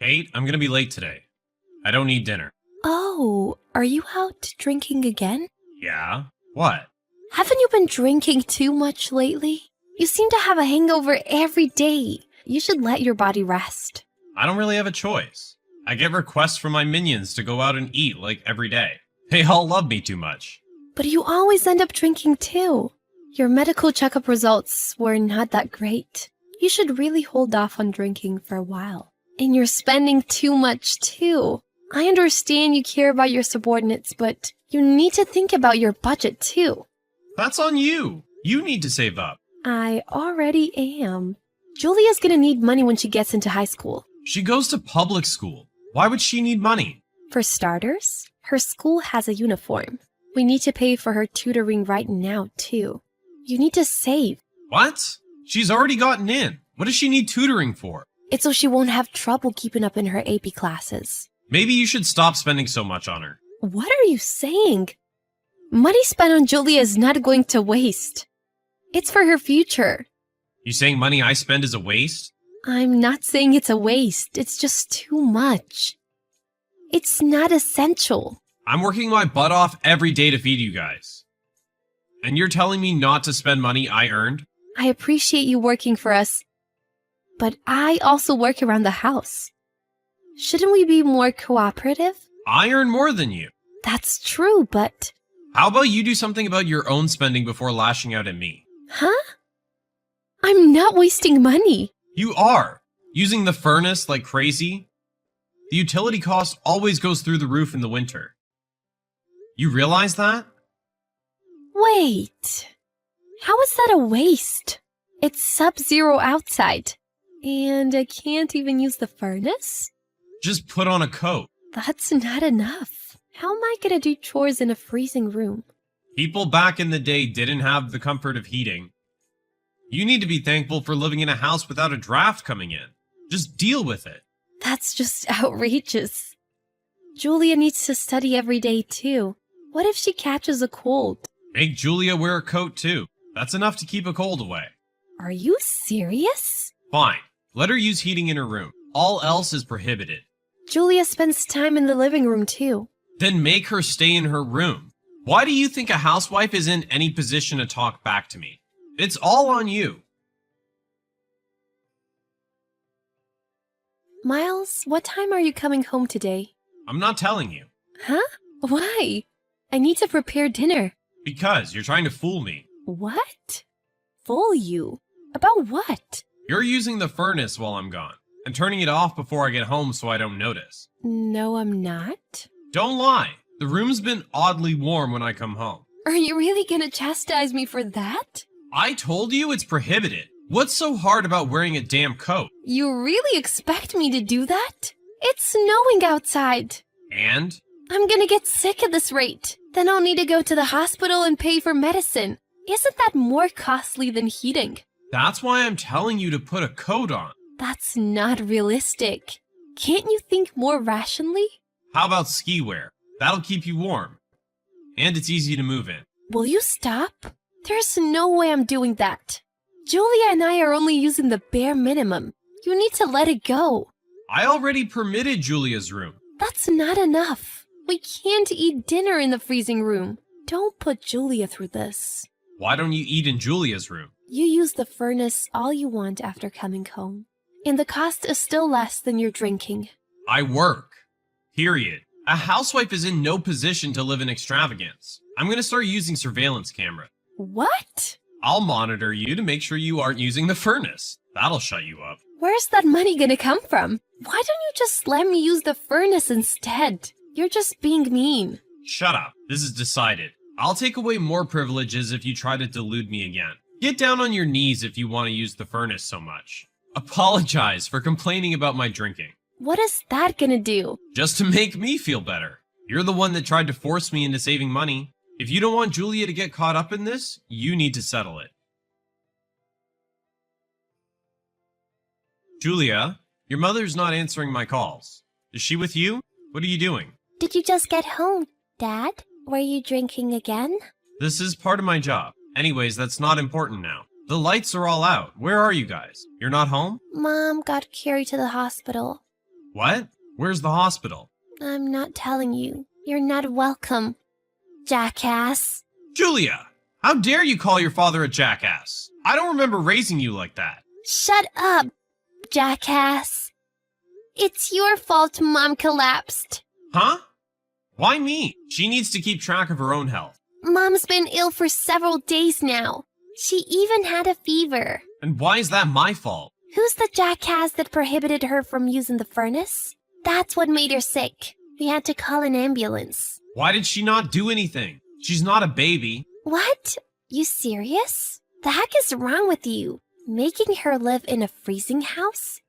Kate, I'm gonna be late today. I don't need dinner. Oh, are you out drinking again? Yeah? What? Haven't you been drinking too much lately? You seem to have a hangover every day. You should let your body rest. I don't really have a choice. I get requests from my minions to go out and eat like every day. They all love me too much. But you always end up drinking too. Your medical checkup results were not that great. You should really hold off on drinking for a while. And you're spending too much too. I understand you care about your subordinates, but you need to think about your budget too. That's on you. You need to save up. I already am. Julia's gonna need money when she gets into high school. She goes to public school. Why would she need money? For starters, her school has a uniform. We need to pay for her tutoring right now too. You need to save. What? She's already gotten in. What does she need tutoring for? It's so she won't have trouble keeping up in her AP classes. Maybe you should stop spending so much on her. What are you saying? Money spent on Julia is not going to waste. It's for her future. You saying money I spend is a waste? I'm not saying it's a waste. It's just too much. It's not essential. I'm working my butt off every day to feed you guys. And you're telling me not to spend money I earned? I appreciate you working for us, but I also work around the house. Shouldn't we be more cooperative? I earn more than you. That's true, but... How about you do something about your own spending before lashing out at me? Huh? I'm not wasting money. You are. Using the furnace like crazy. The utility cost always goes through the roof in the winter. You realize that? Wait. How is that a waste? It's sub-zero outside. And I can't even use the furnace? Just put on a coat. That's not enough. How am I gonna do chores in a freezing room? People back in the day didn't have the comfort of heating. You need to be thankful for living in a house without a draft coming in. Just deal with it. That's just outrageous. Julia needs to study every day too. What if she catches a cold? Make Julia wear a coat too. That's enough to keep a cold away. Are you serious? Fine. Let her use heating in her room. All else is prohibited. Julia spends time in the living room too. Then make her stay in her room. Why do you think a housewife is in any position to talk back to me? It's all on you. Miles, what time are you coming home today? I'm not telling you. Huh? Why? I need to prepare dinner. Because you're trying to fool me. What? Fool you? About what? You're using the furnace while I'm gone, and turning it off before I get home so I don't notice. No, I'm not. Don't lie. The room's been oddly warm when I come home. Are you really gonna chastise me for that? I told you it's prohibited. What's so hard about wearing a damn coat? You really expect me to do that? It's snowing outside. And? I'm gonna get sick at this rate. Then I'll need to go to the hospital and pay for medicine. Isn't that more costly than heating? That's why I'm telling you to put a coat on. That's not realistic. Can't you think more rationally? How about ski wear? That'll keep you warm. And it's easy to move in. Will you stop? There's no way I'm doing that. Julia and I are only using the bare minimum. You need to let it go. I already permitted Julia's room. That's not enough. We can't eat dinner in the freezing room. Don't put Julia through this. Why don't you eat in Julia's room? You use the furnace all you want after coming home. And the cost is still less than your drinking. I work. Period. A housewife is in no position to live in extravagance. I'm gonna start using surveillance camera. What? I'll monitor you to make sure you aren't using the furnace. That'll shut you up. Where's that money gonna come from? Why don't you just let me use the furnace instead? You're just being mean. Shut up. This is decided. I'll take away more privileges if you try to delude me again. Get down on your knees if you want to use the furnace so much. Apologize for complaining about my drinking. What is that gonna do? Just to make me feel better. You're the one that tried to force me into saving money. If you don't want Julia to get caught up in this, you need to settle it. Julia, your mother's not answering my calls. Is she with you? What are you doing? Did you just get home, Dad? Were you drinking again? This is part of my job. Anyways, that's not important now. The lights are all out. Where are you guys? You're not home? Mom got carried to the hospital. What? Where's the hospital? I'm not telling you. You're not welcome, jackass. Julia! How dare you call your father a jackass? I don't remember raising you like that. Shut up, jackass. It's your fault Mom collapsed. Huh? Why me? She needs to keep track of her own health. Mom's been ill for several days now. She even had a fever. And why is that my fault? Who's the jackass that prohibited her from using the furnace? That's what made her sick. We had to call an ambulance. Why did she not do anything? She's not a baby. What? You serious? The heck is wrong with you? Making her live in a freezing house?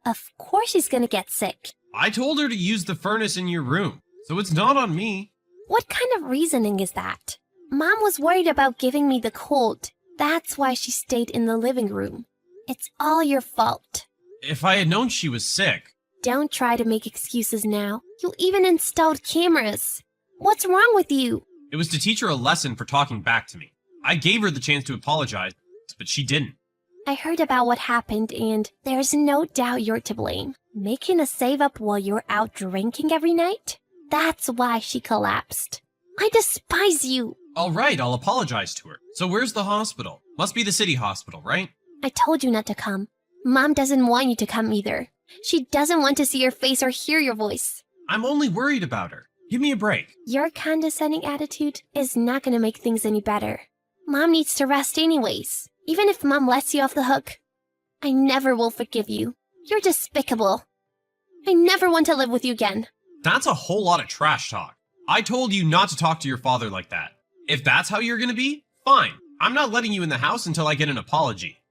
Of course she's gonna get sick. I told her to use the furnace in your room, so it's not on me. What kind of reasoning is that? Mom was worried about giving me the cold. That's why she stayed in the living room. It's all your fault. If I had known she was sick. Don't try to make excuses now. You even installed cameras. What's wrong with you? It was to teach her a lesson for talking back to me. I gave her the chance to apologize, but she didn't. I heard about what happened, and there's no doubt you're to blame. Making a save up while you're out drinking every night? That's why she collapsed. I despise you. All right, I'll apologize to her. So where's the hospital? Must be the city hospital, right? I told you not to come. Mom doesn't want you to come either. She doesn't want to see your face or hear your voice. I'm only worried about her. Give me a break. Your condescending attitude is not going to make things any better. Mom needs to rest anyways, even if Mom lets you off the hook. I never will forgive you. You're despicable. I never want to live with you again. That's a whole lot of trash talk. I told you not to talk to your father like that. If that's how you're gonna be, fine. I'm not letting you in the house until I get an apology.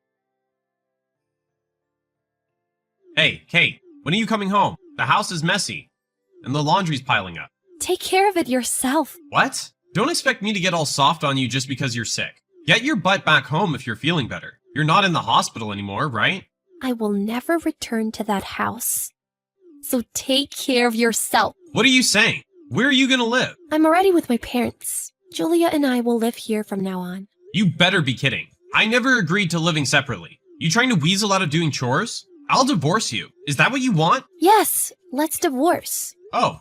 Hey, Kate, when are you coming home? The house is messy, and the laundry's piling up. Take care of it yourself. What? Don't expect me to get all soft on you just because you're sick. Get your butt back home if you're feeling better. You're not in the hospital anymore, right? I will never return to that house. So take care of yourself. What are you saying? Where are you gonna live? I'm already with my parents. Julia and I will live here from now on. You better be kidding. I never agreed to living separately. You trying to weasel out of doing chores? I'll divorce you. Is that what you want? Yes, let's divorce. Oh.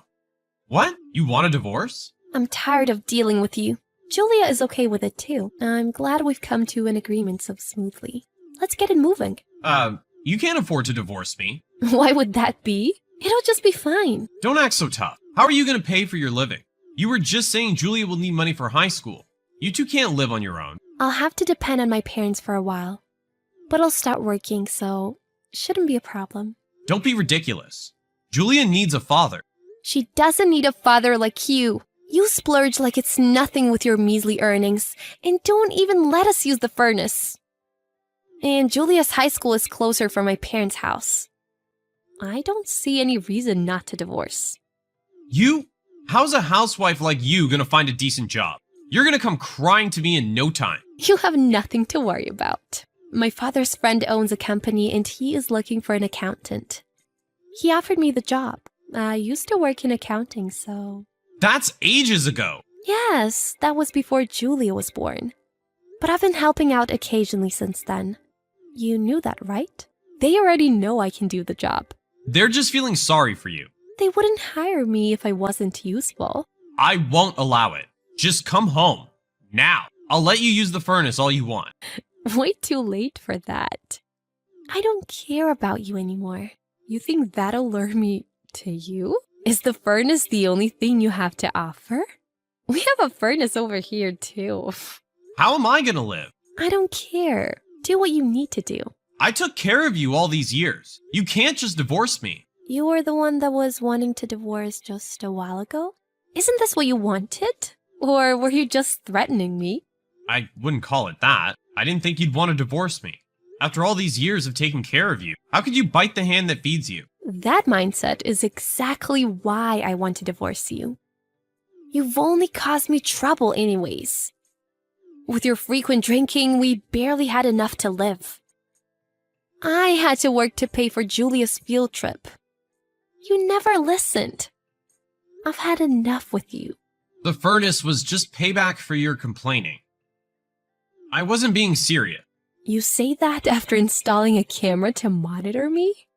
What? You want a divorce? I'm tired of dealing with you. Julia is okay with it too. I'm glad we've come to an agreement so smoothly. Let's get it moving. You can't afford to divorce me. Why would that be? It'll just be fine. Don't act so tough. How are you gonna pay for your living? You were just saying Julia will need money for high school. You two can't live on your own. I'll have to depend on my parents for a while. But I'll start working, so shouldn't be a problem. Don't be ridiculous. Julia needs a father. She doesn't need a father like you. You splurge like it's nothing with your measly earnings, and don't even let us use the furnace. And Julia's high school is closer from my parents' house. I don't see any reason not to divorce. How's a housewife like you gonna find a decent job? You're gonna come crying to me in no time. You have nothing to worry about. My father's friend owns a company and he is looking for an accountant. He offered me the job. I used to work in accounting, so... That's ages ago. Yes, that was before Julia was born. But I've been helping out occasionally since then. You knew that, right? They already know I can do the job. They're just feeling sorry for you. They wouldn't hire me if I wasn't useful. I won't allow it. Just come home. Now. I'll let you use the furnace all you want. Way too late for that. I don't care about you anymore. You think that'll lure me to you? Is the furnace the only thing you have to offer? We have a furnace over here too. How am I gonna live? I don't care. Do what you need to do. I took care of you all these years. You can't just divorce me. You were the one that was wanting to divorce just a while ago? Isn't this what you wanted? Or were you just threatening me? I wouldn't call it that. I didn't think you'd want to divorce me. After all these years of taking care of you, how could you bite the hand that feeds you? That mindset is exactly why I want to divorce you. You've only caused me trouble anyways. With your frequent drinking, we barely had enough to live. I had to work to pay for Julia's field trip. You never listened. I've had enough with you. The furnace was just payback for your complaining. I wasn't being serious. You say that after installing a camera to monitor me?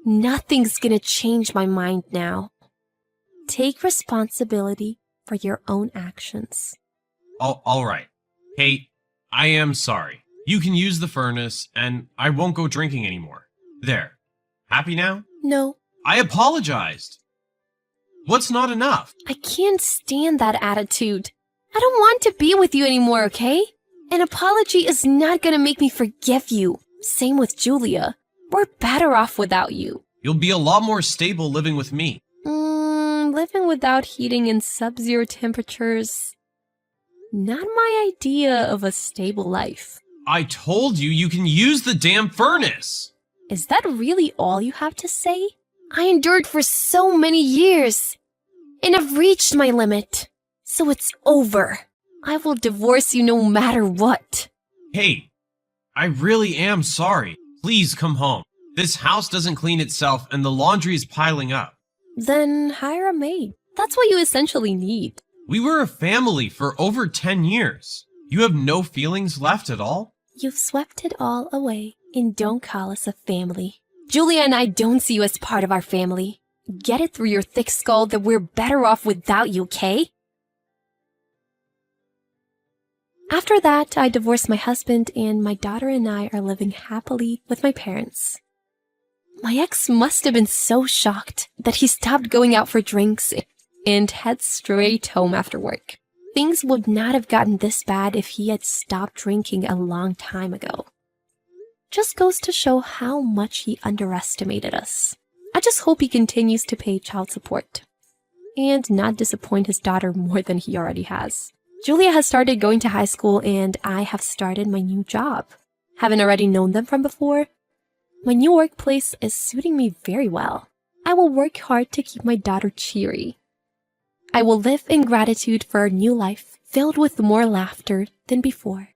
Nothing's gonna change my mind now. Take responsibility for your own actions. All right. Hey, I am sorry. You can use the furnace, and I won't go drinking anymore. There. Happy now? No, I apologized. What's not enough? I can't stand that attitude. I don't want to be with you anymore, okay? An apology is not gonna make me forgive you. Same with Julia. We're better off without you. You'll be a lot more stable living with me. Living without heating in sub-zero temperatures. Not my idea of a stable life. I told you you can use the damn furnace. Is that really all you have to say? I endured for so many years, and I've reached my limit. So it's over. I will divorce you no matter what. Hey, I really am sorry. Please come home. This house doesn't clean itself and the laundry is piling up. Then hire a maid. That's what you essentially need. We were a family for over 10 years. You have no feelings left at all? You've swept it all away, and don't call us a family. Julia and I don't see you as part of our family. Get it through your thick skull that we're better off without you, okay? After that, I divorced my husband, and my daughter and I are living happily with my parents. My ex must have been so shocked that he stopped going out for drinks and head straight home after work. Things would not have gotten this bad if he had stopped drinking a long time ago. Just goes to show how much he underestimated us. I just hope he continues to pay child support and not disappoint his daughter more than he already has. Julia has started going to high school, and I have started my new job. Haven't already known them from before? My new workplace is suiting me very well. I will work hard to keep my daughter cheery. I will live in gratitude for a new life filled with more laughter than before.